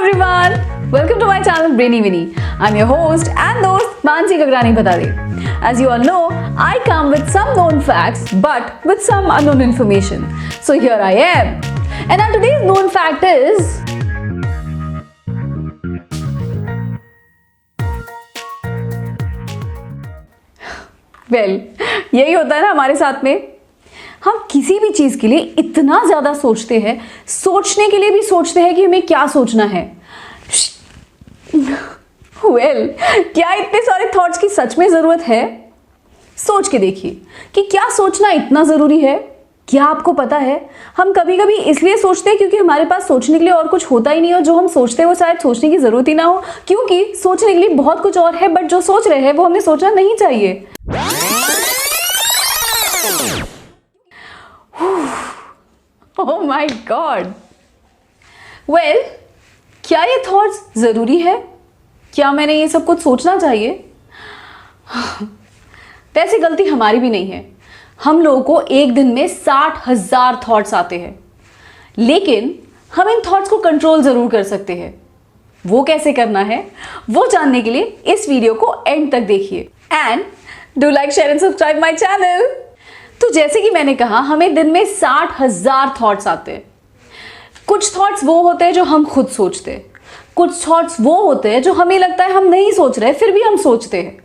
everyone, welcome to my channel Brainy Winnie. I'm your host and dost Mansi Gagrani Batade. As you all know, I come with some known facts but with some unknown information. So here I am. And our today's known fact is यही होता है ना हमारे साथ में। हम किसी भी चीज के लिए इतना ज्यादा सोचते हैं, सोचने के लिए भी सोचते हैं कि हमें क्या सोचना है। क्या इतने सारे थॉट्स की सच में जरूरत है? सोच के देखिए कि क्या सोचना इतना जरूरी है। क्या आपको पता है, हम कभी कभी इसलिए सोचते हैं क्योंकि हमारे पास सोचने के लिए और कुछ होता ही नहीं, और जो हम सोचते हैं वो शायद सोचने की जरूरत ही ना हो, क्योंकि सोचने के लिए बहुत कुछ और है, बट जो सोच रहे हैं वो हमें सोचना नहीं चाहिए। Oh my God! Well, क्या ये थॉट्स जरूरी है? क्या मैंने ये सब कुछ सोचना चाहिए? वैसे गलती हमारी भी नहीं है। हम लोगों को एक दिन में 60,000 थॉट्स आते हैं, लेकिन हम इन थॉट्स को कंट्रोल जरूर कर सकते हैं। वो कैसे करना है, वो जानने के लिए इस वीडियो को एंड तक देखिए। And do like, share and subscribe my channel. तो जैसे कि मैंने कहा, हमें दिन में 60,000 थॉट्स आते हैं। कुछ थॉट्स वो होते हैं जो हम खुद सोचते हैं, कुछ थॉट्स वो होते हैं जो हमें लगता है हम नहीं सोच रहे फिर भी हम सोचते हैं,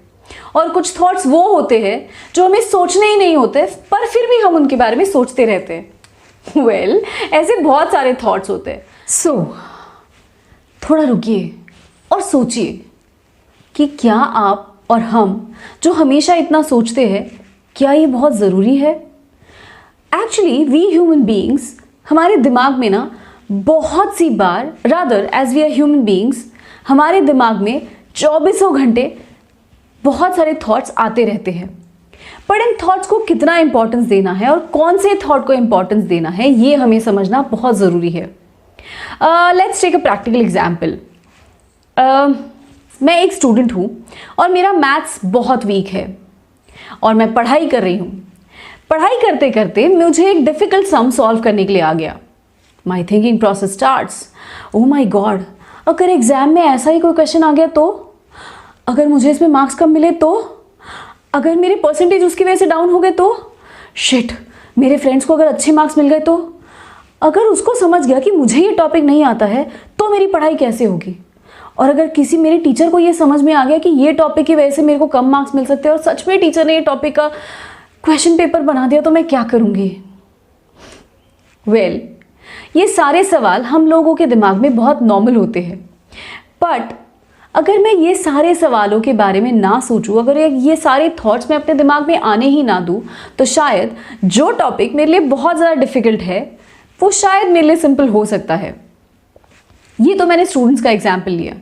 और कुछ थॉट्स वो होते हैं जो हमें सोचने ही नहीं होते पर फिर भी हम उनके बारे में सोचते रहते हैं। ऐसे बहुत सारे थॉट्स होते हैं। सो थोड़ा रुकिए और सोचिए कि क्या आप और हम जो हमेशा इतना सोचते हैं, क्या ये बहुत ज़रूरी है? एक्चुअली वी ह्यूमन बींग्स, हमारे दिमाग में ना बहुत सी बार, rather as we are human beings, हमारे दिमाग में 24 घंटे बहुत सारे थॉट्स आते रहते हैं। पर इन थॉट्स को कितना इंपॉर्टेंस देना है और कौन से थॉट को इंपॉर्टेंस देना है, ये हमें समझना बहुत ज़रूरी है। Let's take a practical example. मैं एक स्टूडेंट हूँ और मेरा मैथ्स बहुत वीक है और मैं पढ़ाई कर रही हूँ। पढ़ाई करते करते मुझे एक डिफ़िकल्ट सम सॉल्व करने के लिए आ गया। My thinking process starts, oh my God, अगर एग्ज़ाम में ऐसा ही कोई क्वेश्चन आ गया तो, अगर मुझे इसमें मार्क्स कम मिले तो, अगर मेरे परसेंटेज उसकी वजह से डाउन हो गए तो, शिट, मेरे फ्रेंड्स को अगर अच्छे मार्क्स मिल गए तो, अगर उसको समझ गया कि मुझे ये टॉपिक नहीं आता है तो मेरी पढ़ाई कैसे होगी, और अगर किसी मेरे टीचर को ये समझ में आ गया कि ये टॉपिक की वजह से मेरे को कम मार्क्स मिल सकते हैं और सच में टीचर ने ये टॉपिक का क्वेश्चन पेपर बना दिया तो मैं क्या करूँगी? ये सारे सवाल हम लोगों के दिमाग में बहुत नॉर्मल होते हैं, बट अगर मैं ये सारे सवालों के बारे में ना सोचूं, अगर ये सारे थॉट्स मैं अपने दिमाग में आने ही ना दूं, तो शायद जो टॉपिक मेरे लिए बहुत ज़्यादा डिफ़िकल्ट है वो शायद मेरे लिए सिंपल हो सकता है। ये तो मैंने स्टूडेंट्स का एग्जाम्पल लिया।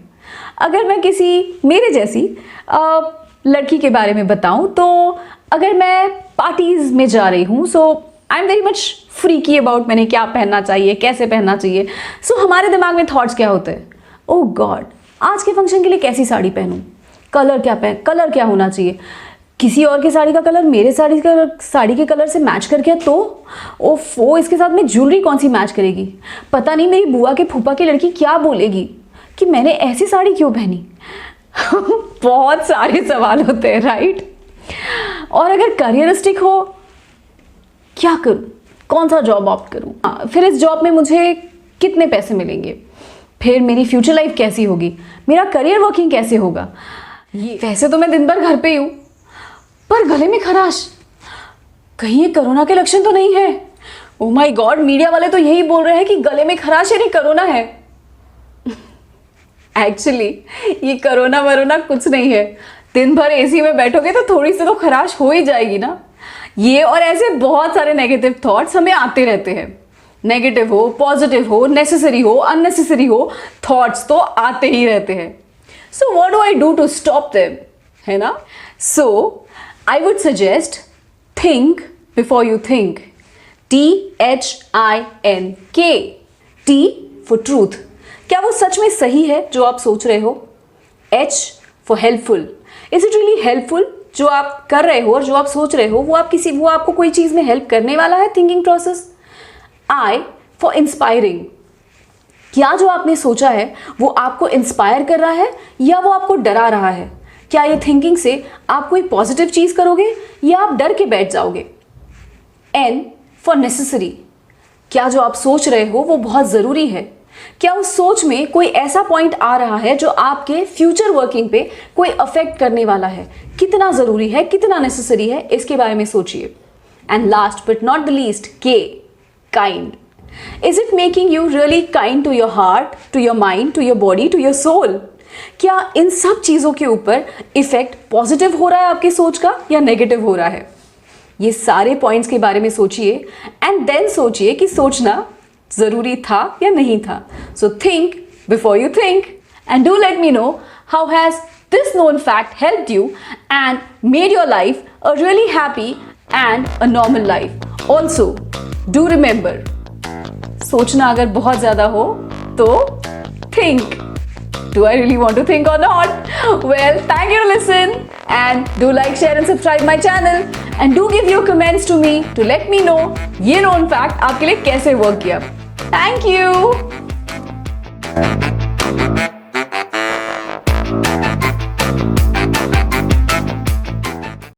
अगर मैं किसी मेरे जैसी लड़की के बारे में बताऊं, तो अगर मैं पार्टीज़ में जा रही हूँ, so I am very much freaky about मैंने क्या पहनना चाहिए, कैसे पहनना चाहिए। सो हमारे दिमाग में थॉट्स क्या होते हैं? ओह गॉड, आज के फंक्शन के लिए कैसी साड़ी पहनूं, कलर क्या होना चाहिए, किसी और की साड़ी का कलर मेरे साड़ी के कलर से मैच कर गया तो, ओफो, इसके साथ में ज्वेलरी कौन सी मैच करेगी, पता नहीं मेरी बुआ के फूफा की लड़की क्या बोलेगी कि मैंने ऐसी साड़ी क्यों पहनी। बहुत सारे सवाल होते हैं, राइट? और अगर करियरिस्टिक हो, क्या करूं, कौन सा जॉब ऑप्ट करूं, फिर इस जॉब में मुझे कितने पैसे मिलेंगे, फिर मेरी फ्यूचर लाइफ कैसी होगी, मेरा करियर वर्किंग कैसे होगा। ये वैसे तो मैं दिन भर घर पे ही हूँ, पर गले में खराश, कहीं ये कोरोना के लक्षण तो नहीं है? ओह माय गॉड, मीडिया वाले तो यही बोल रहे हैं कि गले में खराश यानी कोरोना है। एक्चुअली ये कोरोना वरोना कुछ नहीं है। दिन भर एसी में बैठोगे तो थोड़ी सी तो खराश हो ही जाएगी ना। ये और ऐसे बहुत सारे नेगेटिव थॉट्स हमें आते रहते हैं। नेगेटिव हो, पॉजिटिव हो, नेसेसरी हो, अननेसेसरी हो, थॉट्स तो आते ही रहते हैं। So what do I do to stop them, है ना? So I would suggest think before you think. THINK, T for truth. क्या वो सच में सही है जो आप सोच रहे हो? H for helpful. Is it really helpful जो आप कर रहे हो और जो आप सोच रहे हो, वो आपको कोई चीज में हेल्प करने वाला है, thinking process? I for inspiring. क्या जो आपने सोचा है वो आपको इंस्पायर कर रहा है या वो आपको डरा रहा है? क्या ये थिंकिंग से आप कोई पॉजिटिव चीज़ करोगे या आप डर के बैठ जाओगे? N for necessary. क्या जो आप सोच रहे हो वो बहुत ज़रूरी है? क्या उस सोच में कोई ऐसा पॉइंट आ रहा है जो आपके फ्यूचर वर्किंग पे कोई अफेक्ट करने वाला है? कितना ज़रूरी है, कितना नेसेसरी है, इसके बारे में सोचिए। And last but not the least, K, kind. Is it making you really kind to your heart, to your mind, to your body, to your soul? क्या इन सब चीज़ों के ऊपर इफेक्ट पॉजिटिव हो रहा है आपकी सोच का या नेगेटिव हो रहा है? ये सारे पॉइंट्स के बारे में सोचिए एंड देन सोचिए कि सोचना ज़रूरी था या नहीं था। So think before you think and do let me know how has this known fact helped you and made your life a really happy and a normal life. Also, do remember, सोचना अगर बहुत ज़्यादा हो तो think. Do I really want to think or not? Well, thank you to listen and do like, share and subscribe my channel and do give your comments to me to let me know ये known fact आपके लिए कैसे work किया. Thank you.